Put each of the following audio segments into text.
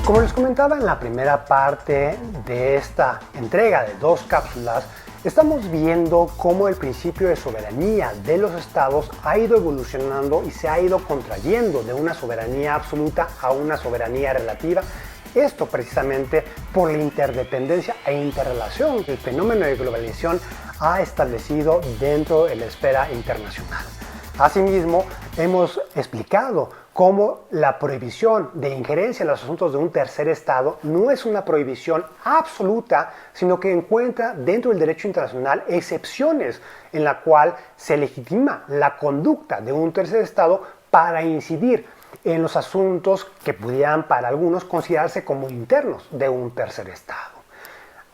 Como les comentaba en la primera parte de esta entrega de 2 cápsulas, estamos viendo cómo el principio de soberanía de los estados ha ido evolucionando y se ha ido contrayendo de una soberanía absoluta a una soberanía relativa. Esto precisamente por la interdependencia e interrelación que el fenómeno de globalización ha establecido dentro de la esfera internacional. Asimismo, hemos explicado cómo la prohibición de injerencia en los asuntos de un tercer estado no es una prohibición absoluta, sino que encuentra dentro del derecho internacional excepciones en la cual se legitima la conducta de un tercer estado para incidir en los asuntos que pudieran para algunos considerarse como internos de un tercer estado.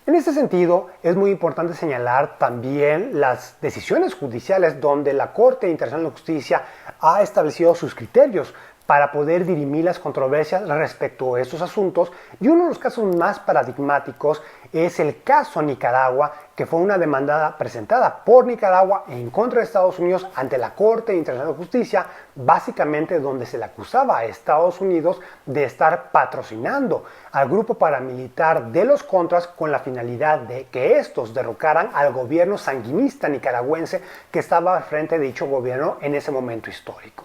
En este sentido, es muy importante señalar también las decisiones judiciales donde la Corte Internacional de Justicia ha establecido sus criterios para poder dirimir las controversias respecto a estos asuntos, y uno de los casos más paradigmáticos es el caso Nicaragua, que fue una demanda presentada por Nicaragua en contra de Estados Unidos ante la Corte Internacional de Justicia, básicamente donde se le acusaba a Estados Unidos de estar patrocinando al grupo paramilitar de los Contras con la finalidad de que estos derrocaran al gobierno sanguinista nicaragüense que estaba al frente de dicho gobierno en ese momento histórico.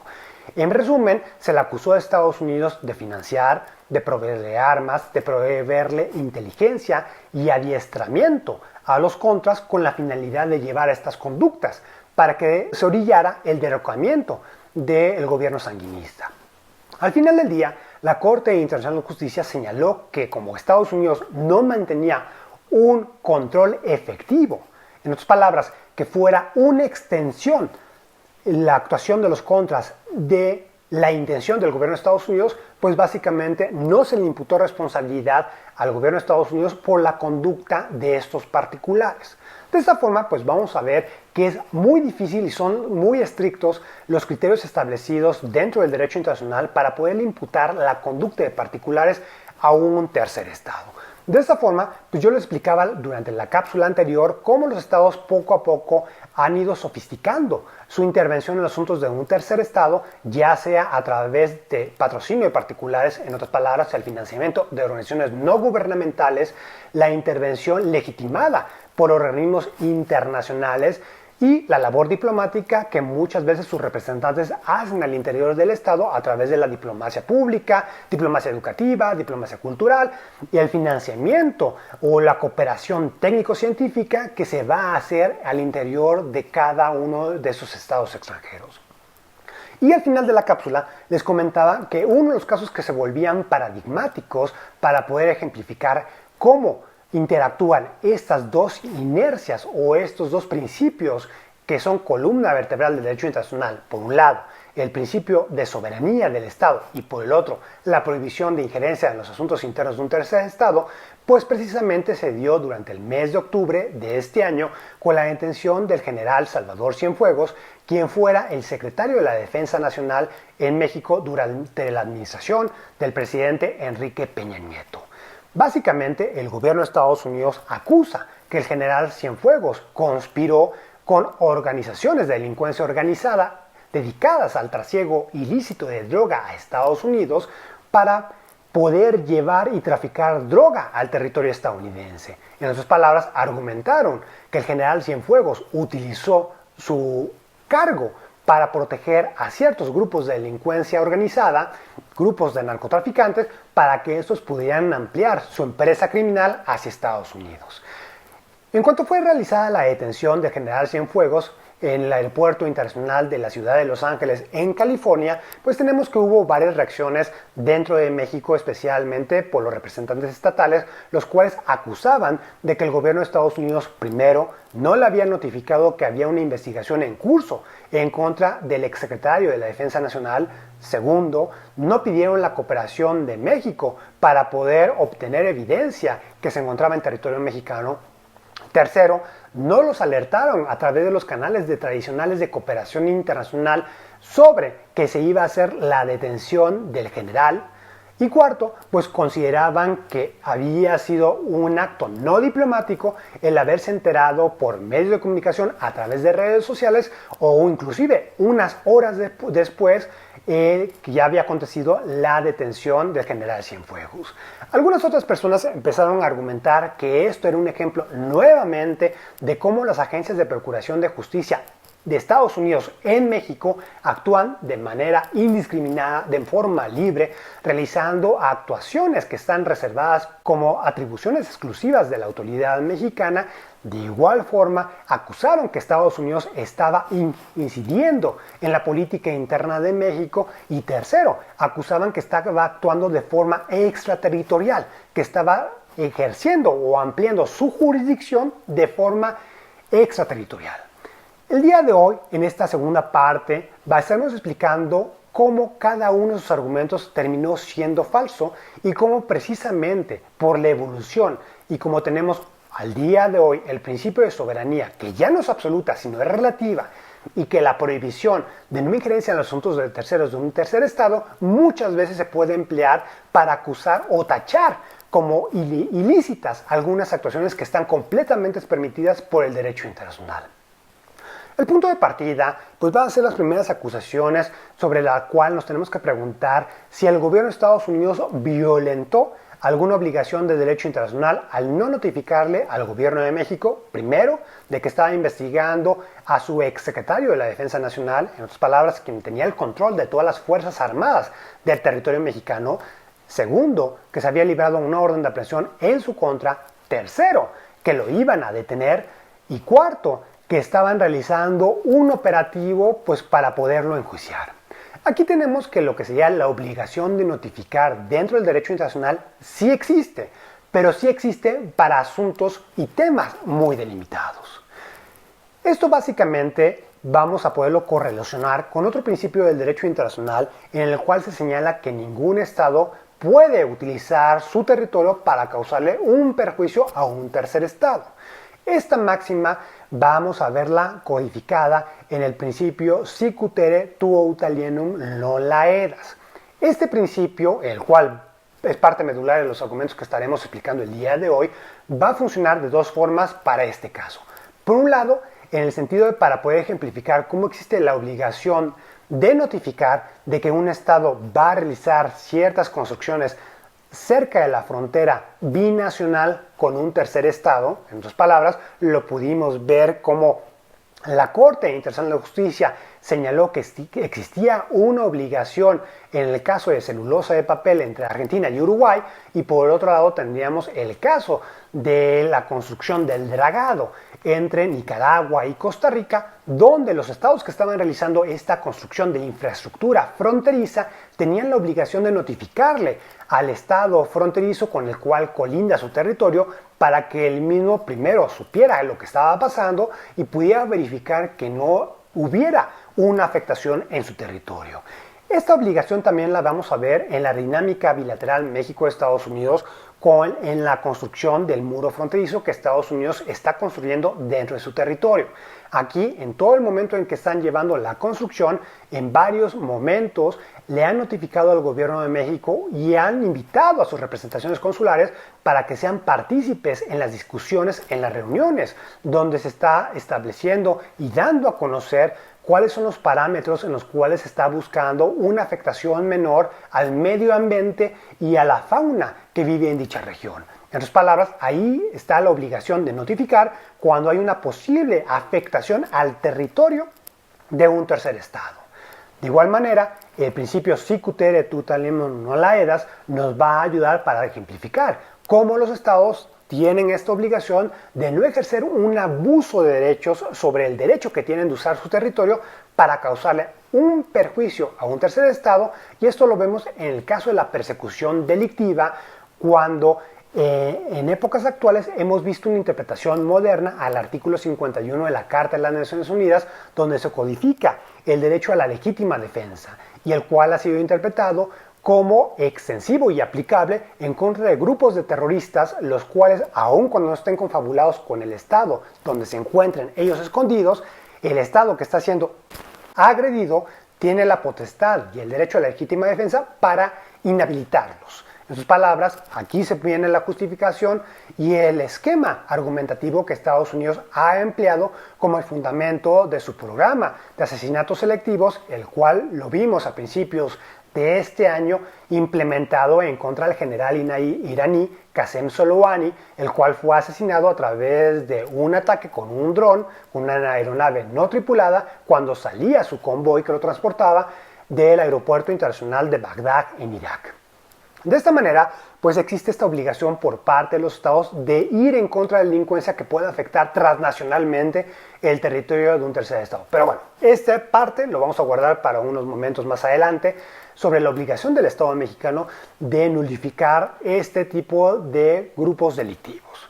En resumen, se le acusó a Estados Unidos de financiar, de proveerle armas, de proveerle inteligencia y adiestramiento a los Contras con la finalidad de llevar a estas conductas para que se orillara el derrocamiento del gobierno sanguinista. Al final del día, la Corte Internacional de Justicia señaló que como Estados Unidos no mantenía un control efectivo, en otras palabras, que fuera una extensión la actuación de los Contras de la intención del gobierno de Estados Unidos, pues básicamente no se le imputó responsabilidad al gobierno de Estados Unidos por la conducta de estos particulares. De esta forma, pues vamos a ver que es muy difícil y son muy estrictos los criterios establecidos dentro del derecho internacional para poder imputar la conducta de particulares a un tercer estado. De esta forma, pues yo les explicaba durante la cápsula anterior cómo los estados poco a poco han ido sofisticando su intervención en los asuntos de un tercer estado, ya sea a través de patrocinio de particulares, en otras palabras, el financiamiento de organizaciones no gubernamentales, la intervención legitimada por organismos internacionales y la labor diplomática que muchas veces sus representantes hacen al interior del Estado a través de la diplomacia pública, diplomacia educativa, diplomacia cultural y el financiamiento o la cooperación técnico-científica que se va a hacer al interior de cada uno de esos estados extranjeros. Y al final de la cápsula les comentaba que uno de los casos que se volvían paradigmáticos para poder ejemplificar cómo interactúan estas dos inercias o estos dos principios que son columna vertebral del derecho internacional. Por un lado, el principio de soberanía del Estado y por el otro, la prohibición de injerencia en los asuntos internos de un tercer Estado, pues precisamente se dio durante el mes de octubre de este año con la detención del general Salvador Cienfuegos, quien fuera el secretario de la Defensa Nacional en México durante la administración del presidente Enrique Peña Nieto. Básicamente, el gobierno de Estados Unidos acusa que el general Cienfuegos conspiró con organizaciones de delincuencia organizada dedicadas al trasiego ilícito de droga a Estados Unidos para poder llevar y traficar droga al territorio estadounidense. En otras palabras, argumentaron que el general Cienfuegos utilizó su cargo para proteger a ciertos grupos de delincuencia organizada, grupos de narcotraficantes, para que estos pudieran ampliar su empresa criminal hacia Estados Unidos. En cuanto fue realizada la detención del general Cienfuegos en el aeropuerto internacional de la ciudad de Los Ángeles, en California, pues tenemos que hubo varias reacciones dentro de México, especialmente por los representantes estatales, los cuales acusaban de que el gobierno de Estados Unidos, primero, no le había notificado que había una investigación en curso en contra del exsecretario de la Defensa Nacional. Segundo, no pidieron la cooperación de México para poder obtener evidencia que se encontraba en territorio mexicano. Tercero, no los alertaron a través de los canales tradicionales de cooperación internacional sobre que se iba a hacer la detención del general. Y cuarto, pues consideraban que había sido un acto no diplomático el haberse enterado por medios de comunicación a través de redes sociales o inclusive unas horas después que ya había acontecido la detención del general Cienfuegos. Algunas otras personas empezaron a argumentar que esto era un ejemplo nuevamente de cómo las agencias de procuración de justicia de Estados Unidos en México actúan de manera indiscriminada, de forma libre, realizando actuaciones que están reservadas como atribuciones exclusivas de la autoridad mexicana. De igual forma, acusaron que Estados Unidos estaba incidiendo en la política interna de México y tercero, acusaban que estaba actuando de forma extraterritorial, que estaba ejerciendo o ampliando su jurisdicción de forma extraterritorial. El día de hoy, en esta segunda parte, va a estarnos explicando cómo cada uno de sus argumentos terminó siendo falso y cómo precisamente por la evolución y como tenemos al día de hoy el principio de soberanía, que ya no es absoluta sino es relativa, y que la prohibición de no injerencia en los asuntos de terceros de un tercer estado muchas veces se puede emplear para acusar o tachar como ilícitas algunas actuaciones que están completamente permitidas por el derecho internacional. El punto de partida pues van a ser las primeras acusaciones sobre la cual nos tenemos que preguntar si el gobierno de Estados Unidos violentó alguna obligación de derecho internacional al no notificarle al gobierno de México, primero, de que estaba investigando a su exsecretario de la Defensa Nacional, en otras palabras, quien tenía el control de todas las Fuerzas Armadas del territorio mexicano, segundo, que se había librado una orden de aprehensión en su contra, tercero, que lo iban a detener y cuarto, que estaban realizando un operativo pues para poderlo enjuiciar. Aquí tenemos que lo que sería la obligación de notificar dentro del derecho internacional sí existe, pero sí existe para asuntos y temas muy delimitados. Esto básicamente vamos a poderlo correlacionar con otro principio del derecho internacional en el cual se señala que ningún Estado puede utilizar su territorio para causarle un perjuicio a un tercer Estado. Esta máxima vamos a verla codificada en el principio sic utere tuo alienum non laedas. Este principio, el cual es parte medular de los argumentos que estaremos explicando el día de hoy, va a funcionar de dos formas para este caso. Por un lado, en el sentido de para poder ejemplificar cómo existe la obligación de notificar de que un Estado va a realizar ciertas construcciones cerca de la frontera binacional con un tercer estado. En otras palabras, lo pudimos ver como la Corte Internacional de Justicia señaló que existía una obligación en el caso de celulosa de papel entre Argentina y Uruguay, y por otro lado tendríamos el caso de la construcción del dragado entre Nicaragua y Costa Rica, donde los estados que estaban realizando esta construcción de infraestructura fronteriza tenían la obligación de notificarle al estado fronterizo con el cual colinda su territorio para que el mismo primero supiera lo que estaba pasando y pudiera verificar que no hubiera una afectación en su territorio. Esta obligación también la vamos a ver en la dinámica bilateral México-Estados Unidos en la construcción del muro fronterizo que Estados Unidos está construyendo dentro de su territorio. Aquí, en todo el momento en que están llevando la construcción, en varios momentos le han notificado al gobierno de México y han invitado a sus representaciones consulares para que sean partícipes en las discusiones, en las reuniones, donde se está estableciendo y dando a conocer cuáles son los parámetros en los cuales se está buscando una afectación menor al medio ambiente y a la fauna que vive en dicha región. En otras palabras, ahí está la obligación de notificar cuando hay una posible afectación al territorio de un tercer estado. De igual manera, el principio sic utere tuta alienum non laedas nos va a ayudar para ejemplificar cómo los estados tienen esta obligación de no ejercer un abuso de derechos sobre el derecho que tienen de usar su territorio para causarle un perjuicio a un tercer estado, y esto lo vemos en el caso de la persecución delictiva, cuando en épocas actuales hemos visto una interpretación moderna al artículo 51 de la Carta de las Naciones Unidas, donde se codifica el derecho a la legítima defensa, y el cual ha sido interpretado como extensivo y aplicable en contra de grupos de terroristas, los cuales, aun cuando no estén confabulados con el Estado donde se encuentren ellos escondidos, el Estado que está siendo agredido tiene la potestad y el derecho a la legítima defensa para inhabilitarlos. En sus palabras, aquí se viene la justificación y el esquema argumentativo que Estados Unidos ha empleado como el fundamento de su programa de asesinatos selectivos, el cual lo vimos a principios de este año implementado en contra del general iraní Qasem Soleimani, el cual fue asesinado a través de un ataque con un dron, una aeronave no tripulada, cuando salía su convoy que lo transportaba del aeropuerto internacional de Bagdad en Irak. De esta manera, pues existe esta obligación por parte de los estados de ir en contra de la delincuencia que pueda afectar transnacionalmente el territorio de un tercer estado. Pero bueno, esta parte lo vamos a guardar para unos momentos más adelante sobre la obligación del Estado mexicano de nulificar este tipo de grupos delictivos.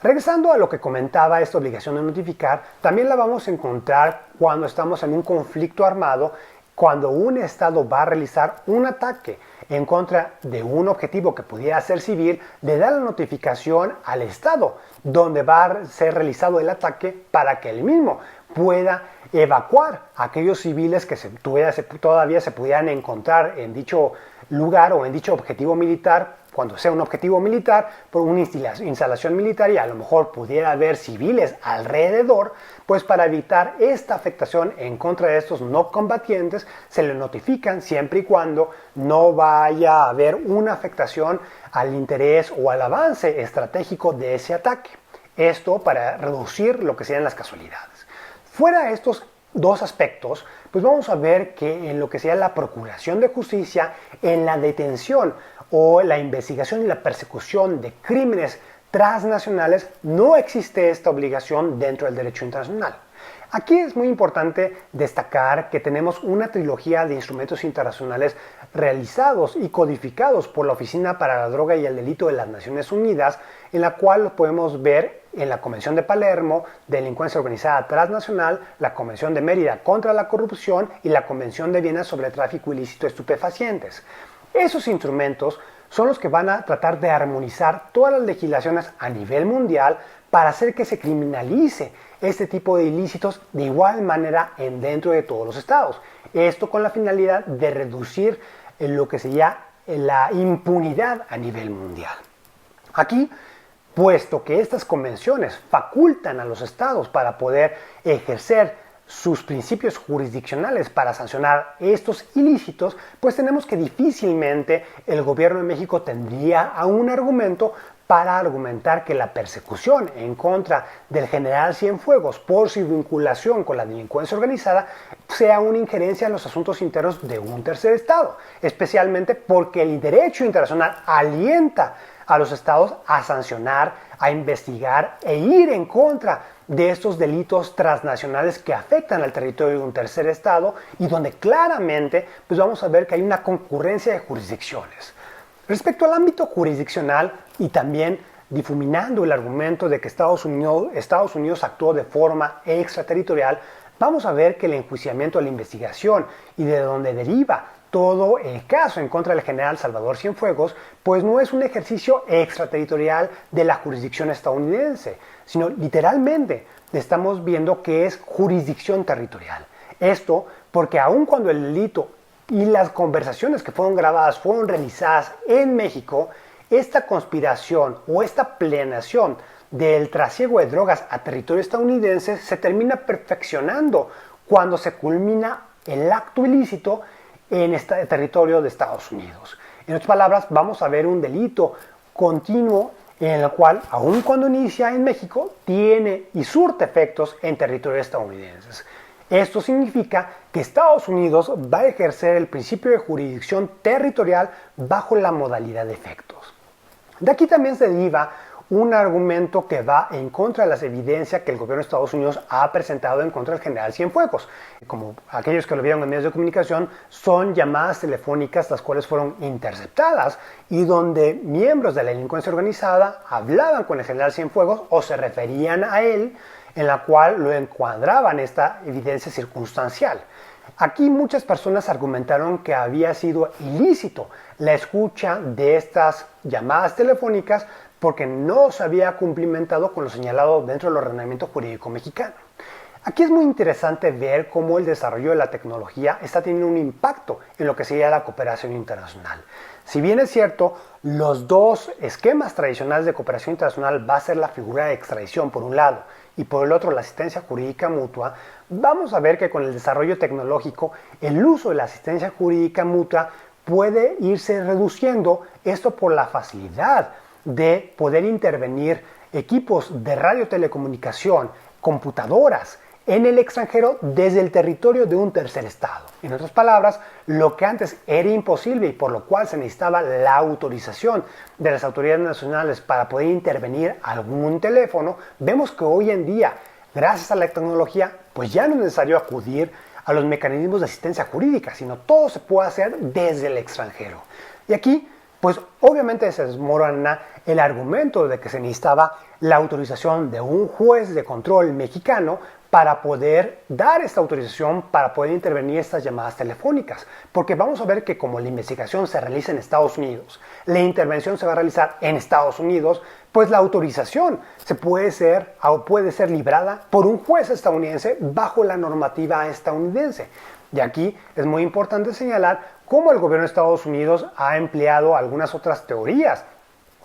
Regresando a lo que comentaba esta obligación de notificar, también la vamos a encontrar cuando estamos en un conflicto armado, cuando un Estado va a realizar un ataque en contra de un objetivo que pudiera ser civil, le da la notificación al Estado donde va a ser realizado el ataque para que él mismo pueda evacuar a aquellos civiles que todavía se pudieran encontrar en dicho lugar o en dicho objetivo militar, cuando sea un objetivo militar, por una instalación militar y a lo mejor pudiera haber civiles alrededor, pues para evitar esta afectación en contra de estos no combatientes, se le notifican siempre y cuando no vaya a haber una afectación al interés o al avance estratégico de ese ataque. Esto para reducir lo que sean las casualidades. Fuera de estos dos aspectos, pues vamos a ver que en lo que sea la procuración de justicia, en la detención o la investigación y la persecución de crímenes transnacionales, no existe esta obligación dentro del derecho internacional. Aquí es muy importante destacar que tenemos una trilogía de instrumentos internacionales realizados y codificados por la Oficina para la Droga y el Delito de las Naciones Unidas, en la cual lo podemos ver en la Convención de Palermo, Delincuencia Organizada Transnacional, la Convención de Mérida contra la Corrupción y la Convención de Viena sobre Tráfico Ilícito de Estupefacientes. Esos instrumentos son los que van a tratar de armonizar todas las legislaciones a nivel mundial para hacer que se criminalice este tipo de ilícitos de igual manera dentro de todos los estados. Esto con la finalidad de reducir lo que sería la impunidad a nivel mundial. Aquí, puesto que estas convenciones facultan a los estados para poder ejercer sus principios jurisdiccionales para sancionar estos ilícitos, pues tenemos que difícilmente el gobierno de México tendría un argumento para argumentar que la persecución en contra del general Cienfuegos por su vinculación con la delincuencia organizada sea una injerencia en los asuntos internos de un tercer estado, especialmente porque el derecho internacional alienta a los estados a sancionar, a investigar e ir en contra de estos delitos transnacionales que afectan al territorio de un tercer estado y donde claramente pues vamos a ver que hay una concurrencia de jurisdicciones. Respecto al ámbito jurisdiccional y también difuminando el argumento de que Estados Unidos actuó de forma extraterritorial, vamos a ver que el enjuiciamiento de la investigación y de donde deriva todo el caso en contra del general Salvador Cienfuegos, pues no es un ejercicio extraterritorial de la jurisdicción estadounidense, sino literalmente estamos viendo que es jurisdicción territorial. Esto porque aun cuando el delito y las conversaciones que fueron grabadas fueron realizadas en México, esta conspiración o esta planeación del trasiego de drogas a territorio estadounidense se termina perfeccionando cuando se culmina el acto ilícito en este territorio de Estados Unidos. En otras palabras, vamos a ver un delito continuo en el cual, aun cuando inicia en México, tiene y surte efectos en territorios estadounidenses. Esto significa que Estados Unidos va a ejercer el principio de jurisdicción territorial bajo la modalidad de efectos. De aquí también se deriva un argumento que va en contra de las evidencias que el gobierno de Estados Unidos ha presentado en contra del general Cienfuegos. Como aquellos que lo vieron en medios de comunicación, son llamadas telefónicas las cuales fueron interceptadas y donde miembros de la delincuencia organizada hablaban con el general Cienfuegos o se referían a él, en la cual lo encuadraban esta evidencia circunstancial. Aquí muchas personas argumentaron que había sido ilícito la escucha de estas llamadas telefónicas porque no se había cumplimentado con lo señalado dentro del ordenamiento jurídico mexicano. Aquí es muy interesante ver cómo el desarrollo de la tecnología está teniendo un impacto en lo que sería la cooperación internacional. Si bien es cierto, los dos esquemas tradicionales de cooperación internacional va a ser la figura de extradición por un lado y por el otro la asistencia jurídica mutua, vamos a ver que con el desarrollo tecnológico el uso de la asistencia jurídica mutua puede irse reduciendo, esto por la facilidad de poder intervenir equipos de radiotelecomunicación, computadoras, en el extranjero desde el territorio de un tercer estado. En otras palabras, lo que antes era imposible y por lo cual se necesitaba la autorización de las autoridades nacionales para poder intervenir algún teléfono, vemos que hoy en día, gracias a la tecnología, pues ya no es necesario acudir a los mecanismos de asistencia jurídica, sino todo se puede hacer desde el extranjero. Y aquí, pues obviamente se desmorona el argumento de que se necesitaba la autorización de un juez de control mexicano para poder dar esta autorización, para poder intervenir estas llamadas telefónicas. Porque vamos a ver que como la investigación se realiza en Estados Unidos, la intervención se va a realizar en Estados Unidos, pues la autorización puede ser librada por un juez estadounidense bajo la normativa estadounidense. Y aquí es muy importante señalar cómo el gobierno de Estados Unidos ha empleado algunas otras teorías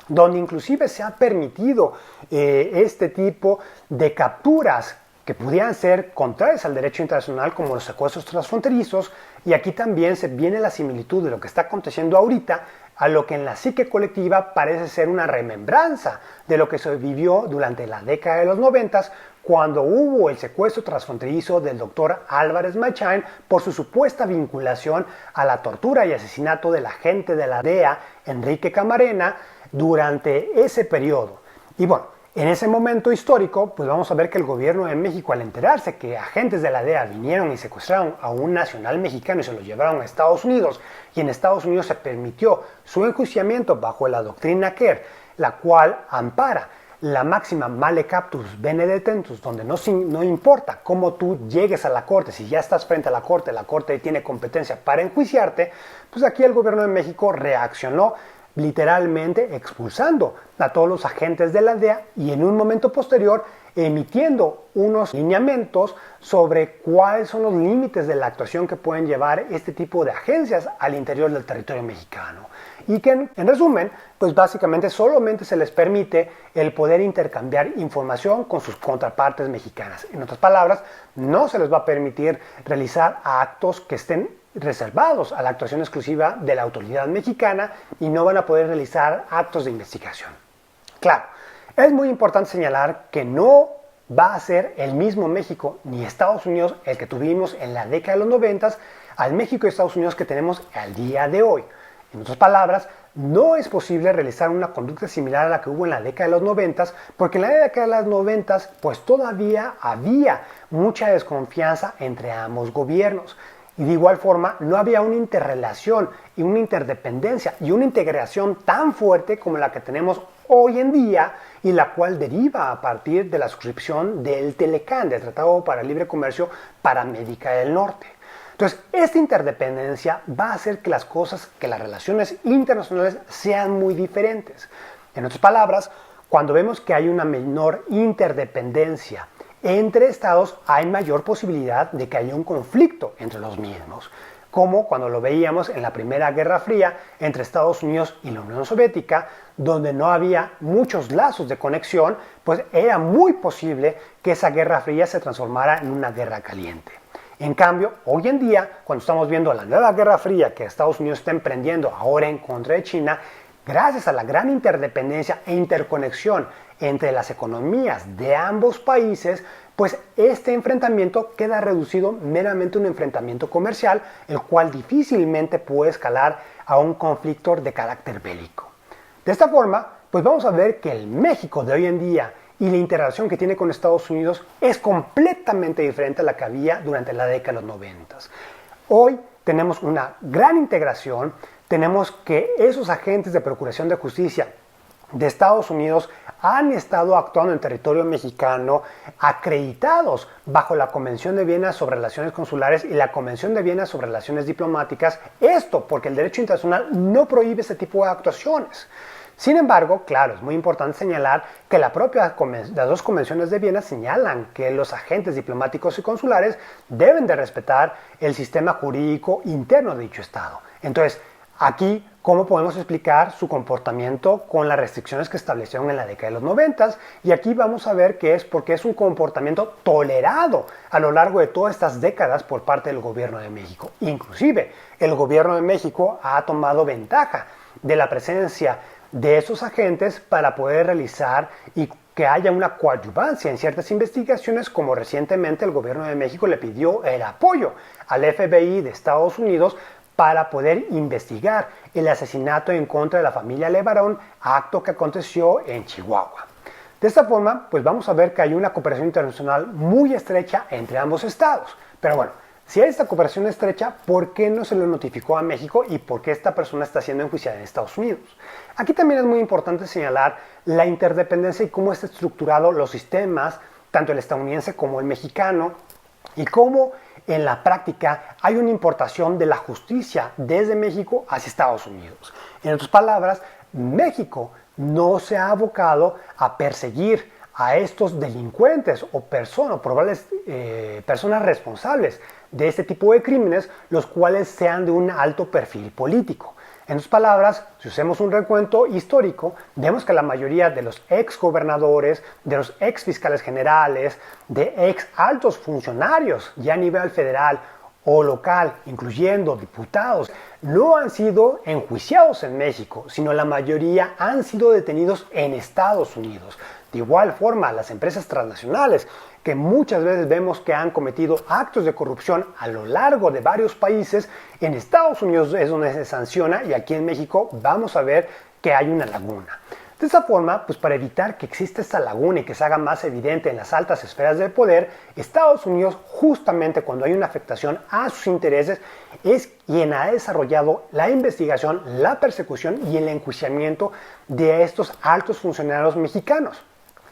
donde inclusive se ha permitido este tipo de capturas que pudieran ser contrarias al derecho internacional, como los secuestros transfronterizos, y aquí también se viene la similitud de lo que está aconteciendo ahorita a lo que en la psique colectiva parece ser una remembranza de lo que se vivió durante la década de los 90, cuando hubo el secuestro transfronterizo del doctor Álvarez Machain por su supuesta vinculación a la tortura y asesinato del agente de la DEA, Enrique Camarena, durante ese periodo. Y bueno, en ese momento histórico, pues vamos a ver que el gobierno de México, al enterarse que agentes de la DEA vinieron y secuestraron a un nacional mexicano y se lo llevaron a Estados Unidos, y en Estados Unidos se permitió su enjuiciamiento bajo la doctrina Kerr, la cual ampara la máxima male captus bene detentus, donde no importa cómo tú llegues a la corte, si ya estás frente a la corte tiene competencia para enjuiciarte, pues aquí el gobierno de México reaccionó literalmente expulsando a todos los agentes de la DEA y en un momento posterior emitiendo unos lineamientos sobre cuáles son los límites de la actuación que pueden llevar este tipo de agencias al interior del territorio mexicano. Y que en resumen, pues básicamente solamente se les permite el poder intercambiar información con sus contrapartes mexicanas. En otras palabras, no se les va a permitir realizar actos que estén reservados a la actuación exclusiva de la autoridad mexicana y no van a poder realizar actos de investigación. Claro, es muy importante señalar que no va a ser el mismo México ni Estados Unidos el que tuvimos en la década de los 90 al México y Estados Unidos que tenemos al día de hoy. En otras palabras, no es posible realizar una conducta similar a la que hubo en la década de los 90 porque en la década de los 90 pues todavía había mucha desconfianza entre ambos gobiernos. Y de igual forma, no había una interrelación y una interdependencia y una integración tan fuerte como la que tenemos hoy en día y la cual deriva a partir de la suscripción del TELECAN, del Tratado para el Libre Comercio para América del Norte. Entonces, esta interdependencia va a hacer que las relaciones internacionales sean muy diferentes. En otras palabras, cuando vemos que hay una menor interdependencia entre estados, hay mayor posibilidad de que haya un conflicto entre los mismos, como cuando lo veíamos en la Primera Guerra Fría entre Estados Unidos y la Unión Soviética, donde no había muchos lazos de conexión, pues era muy posible que esa Guerra Fría se transformara en una guerra caliente. En cambio, hoy en día, cuando estamos viendo la nueva Guerra Fría que Estados Unidos está emprendiendo ahora en contra de China, gracias a la gran interdependencia e interconexión entre las economías de ambos países, pues este enfrentamiento queda reducido meramente a un enfrentamiento comercial, el cual difícilmente puede escalar a un conflicto de carácter bélico. De esta forma, pues vamos a ver que el México de hoy en día y la interacción que tiene con Estados Unidos es completamente diferente a la que había durante la década de los 90. Hoy tenemos una gran integración, tenemos que esos agentes de procuración de justicia de Estados Unidos han estado actuando en territorio mexicano acreditados bajo la Convención de Viena sobre Relaciones Consulares y la Convención de Viena sobre Relaciones Diplomáticas. Esto porque el derecho internacional no prohíbe este tipo de actuaciones. Sin embargo, claro, es muy importante señalar que las dos convenciones de Viena señalan que los agentes diplomáticos y consulares deben de respetar el sistema jurídico interno de dicho Estado. Entonces, aquí, ¿cómo podemos explicar su comportamiento con las restricciones que establecieron en la década de los 90? Y aquí vamos a ver que es porque es un comportamiento tolerado a lo largo de todas estas décadas por parte del gobierno de México. Inclusive, el gobierno de México ha tomado ventaja de la presencia de esos agentes para poder realizar y que haya una coadyuvancia en ciertas investigaciones, como recientemente el gobierno de México le pidió el apoyo al FBI de Estados Unidos para poder investigar el asesinato en contra de la familia Levarón, acto que aconteció en Chihuahua. De esta forma, pues vamos a ver que hay una cooperación internacional muy estrecha entre ambos estados. Pero bueno, si hay esta cooperación estrecha, ¿por qué no se lo notificó a México y por qué esta persona está siendo enjuiciada en Estados Unidos? Aquí también es muy importante señalar la interdependencia y cómo está estructurado los sistemas, tanto el estadounidense como el mexicano, y cómo en la práctica hay una importación de la justicia desde México hacia Estados Unidos. En otras palabras, México no se ha abocado a perseguir a estos delincuentes o probables personas responsables de este tipo de crímenes, los cuales sean de un alto perfil político. En otras palabras, si hacemos un recuento histórico, vemos que la mayoría de los ex gobernadores, de los ex fiscales generales, de ex altos funcionarios ya a nivel federal o local, incluyendo diputados, no han sido enjuiciados en México, sino la mayoría han sido detenidos en Estados Unidos. De igual forma, las empresas transnacionales, que muchas veces vemos que han cometido actos de corrupción a lo largo de varios países, en Estados Unidos es donde se sanciona y aquí en México vamos a ver que hay una laguna. De esta forma, pues para evitar que exista esta laguna y que se haga más evidente en las altas esferas del poder, Estados Unidos, justamente cuando hay una afectación a sus intereses, es quien ha desarrollado la investigación, la persecución y el enjuiciamiento de estos altos funcionarios mexicanos.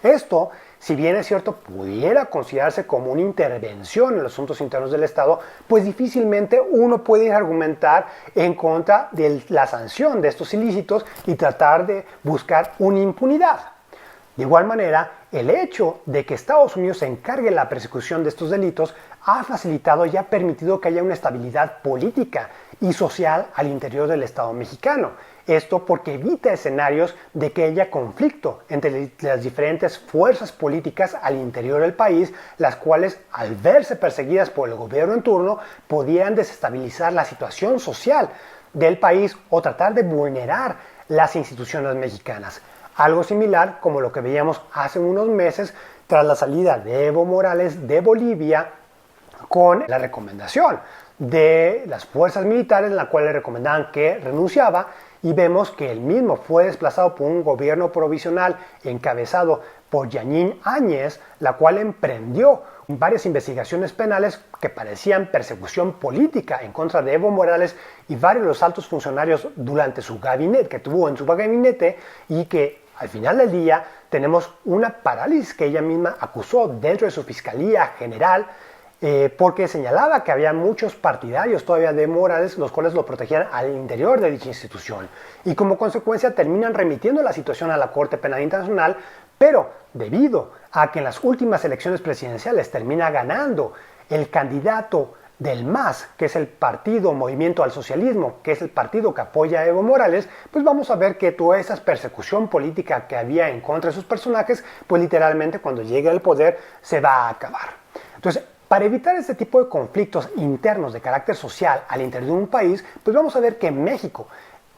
Esto, si bien es cierto, pudiera considerarse como una intervención en los asuntos internos del Estado, pues difícilmente uno puede argumentar en contra de la sanción de estos ilícitos y tratar de buscar una impunidad. De igual manera, el hecho de que Estados Unidos se encargue de la persecución de estos delitos ha facilitado y ha permitido que haya una estabilidad política y social al interior del Estado mexicano. Esto porque evita escenarios de que haya conflicto entre las diferentes fuerzas políticas al interior del país, las cuales, al verse perseguidas por el gobierno en turno, podían desestabilizar la situación social del país o tratar de vulnerar las instituciones mexicanas. Algo similar como lo que veíamos hace unos meses tras la salida de Evo Morales de Bolivia con la recomendación de las fuerzas militares en la cual le recomendaban que renunciaba, y vemos que él mismo fue desplazado por un gobierno provisional encabezado por Yanín Áñez, la cual emprendió varias investigaciones penales que parecían persecución política en contra de Evo Morales y varios de los altos funcionarios durante su gabinete, que tuvo en su gabinete, y que al final del día tenemos una parálisis que ella misma acusó dentro de su Fiscalía General, porque señalaba que había muchos partidarios todavía de Morales, los cuales lo protegían al interior de dicha institución. Y como consecuencia terminan remitiendo la situación a la Corte Penal Internacional, pero debido a que en las últimas elecciones presidenciales termina ganando el candidato del MAS, que es el partido Movimiento al Socialismo, que es el partido que apoya a Evo Morales, pues vamos a ver que toda esa persecución política que había en contra de sus personajes, pues literalmente cuando llegue al poder se va a acabar. Entonces, para evitar este tipo de conflictos internos de carácter social al interior de un país, pues vamos a ver que México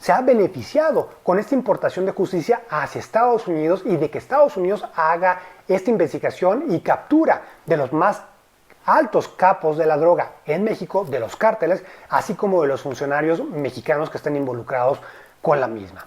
se ha beneficiado con esta importación de justicia hacia Estados Unidos y de que Estados Unidos haga esta investigación y captura de los más altos capos de la droga en México, de los cárteles, así como de los funcionarios mexicanos que estén involucrados con la misma.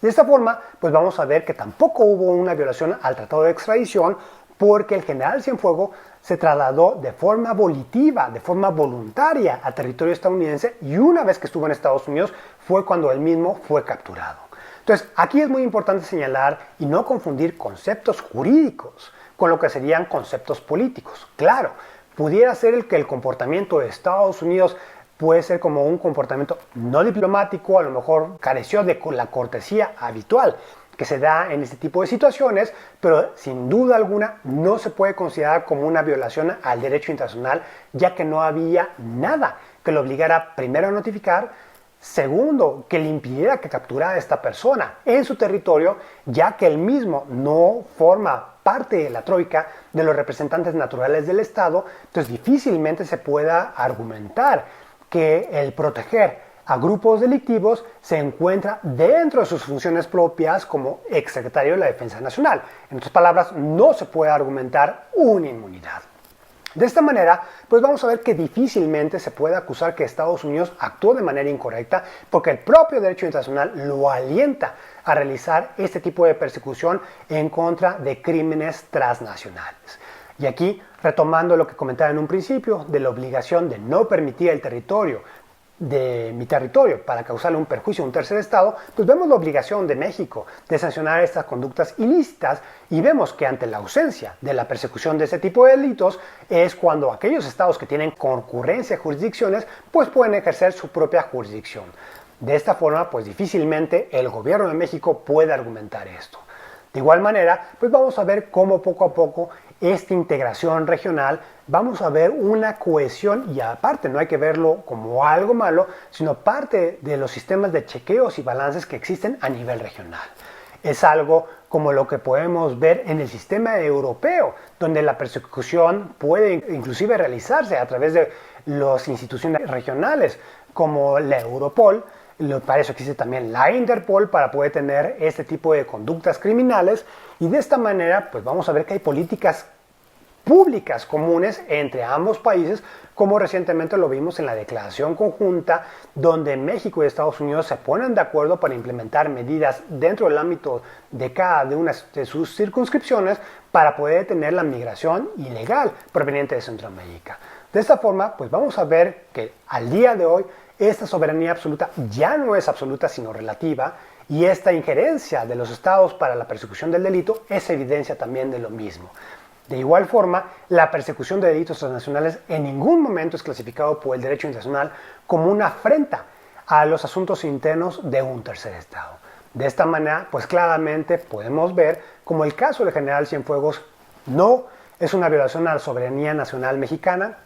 De esta forma, pues vamos a ver que tampoco hubo una violación al Tratado de Extradición, porque el general Cienfuegos se trasladó de forma volitiva, de forma voluntaria a territorio estadounidense, y una vez que estuvo en Estados Unidos fue cuando él mismo fue capturado. Entonces, aquí es muy importante señalar y no confundir conceptos jurídicos con lo que serían conceptos políticos. Claro, pudiera ser que el comportamiento de Estados Unidos puede ser como un comportamiento no diplomático, a lo mejor careció de la cortesía habitual que se da en este tipo de situaciones, pero sin duda alguna no se puede considerar como una violación al derecho internacional, ya que no había nada que lo obligara primero a notificar, segundo, que le impidiera que capturara a esta persona en su territorio, ya que él mismo no forma parte de la troika de los representantes naturales del Estado, entonces difícilmente se pueda argumentar que el proteger a grupos delictivos se encuentra dentro de sus funciones propias como exsecretario de la Defensa Nacional. En otras palabras, no se puede argumentar una inmunidad. De esta manera, pues vamos a ver que difícilmente se puede acusar que Estados Unidos actuó de manera incorrecta porque el propio derecho internacional lo alienta a realizar este tipo de persecución en contra de crímenes transnacionales. Y aquí, retomando lo que comentaba en un principio, de la obligación de no permitir el territorio de mi territorio para causarle un perjuicio a un tercer estado, pues vemos la obligación de México de sancionar estas conductas ilícitas y vemos que ante la ausencia de la persecución de este tipo de delitos es cuando aquellos estados que tienen concurrencia de jurisdicciones pues pueden ejercer su propia jurisdicción. De esta forma pues difícilmente el gobierno de México puede argumentar esto. De igual manera, pues vamos a ver cómo poco a poco esta integración regional, vamos a ver una cohesión y aparte no hay que verlo como algo malo, sino parte de los sistemas de chequeos y balances que existen a nivel regional. Es algo como lo que podemos ver en el sistema europeo, donde la persecución puede inclusive realizarse a través de las instituciones regionales, como la Europol. Para eso existe también la Interpol para poder tener este tipo de conductas criminales y de esta manera pues vamos a ver que hay políticas públicas comunes entre ambos países, como recientemente lo vimos en la declaración conjunta donde México y Estados Unidos se ponen de acuerdo para implementar medidas dentro del ámbito de cada una de sus circunscripciones para poder detener la migración ilegal proveniente de Centroamérica. De esta forma pues vamos a ver que al día de hoy esta soberanía absoluta ya no es absoluta sino relativa y esta injerencia de los estados para la persecución del delito es evidencia también de lo mismo. De igual forma, la persecución de delitos transnacionales en ningún momento es clasificado por el derecho internacional como una afrenta a los asuntos internos de un tercer estado. De esta manera, pues claramente podemos ver como el caso del general Cienfuegos no es una violación a la soberanía nacional mexicana,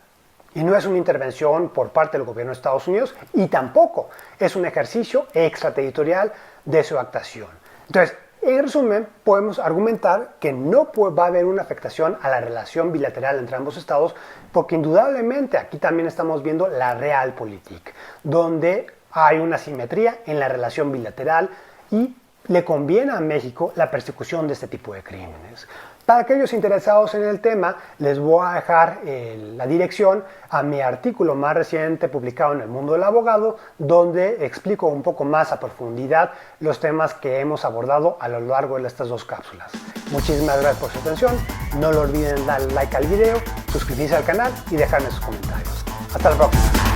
y no es una intervención por parte del gobierno de Estados Unidos y tampoco es un ejercicio extraterritorial de su actuación. Entonces, en resumen, podemos argumentar que no va a haber una afectación a la relación bilateral entre ambos estados porque indudablemente aquí también estamos viendo la realpolitik, donde hay una simetría en la relación bilateral y le conviene a México la persecución de este tipo de crímenes. Para aquellos interesados en el tema, les voy a dejar la dirección a mi artículo más reciente publicado en El Mundo del Abogado, donde explico un poco más a profundidad los temas que hemos abordado a lo largo de estas dos cápsulas. Muchísimas gracias por su atención, no lo olviden dar like al video, suscribirse al canal y dejarme sus comentarios. Hasta la próxima.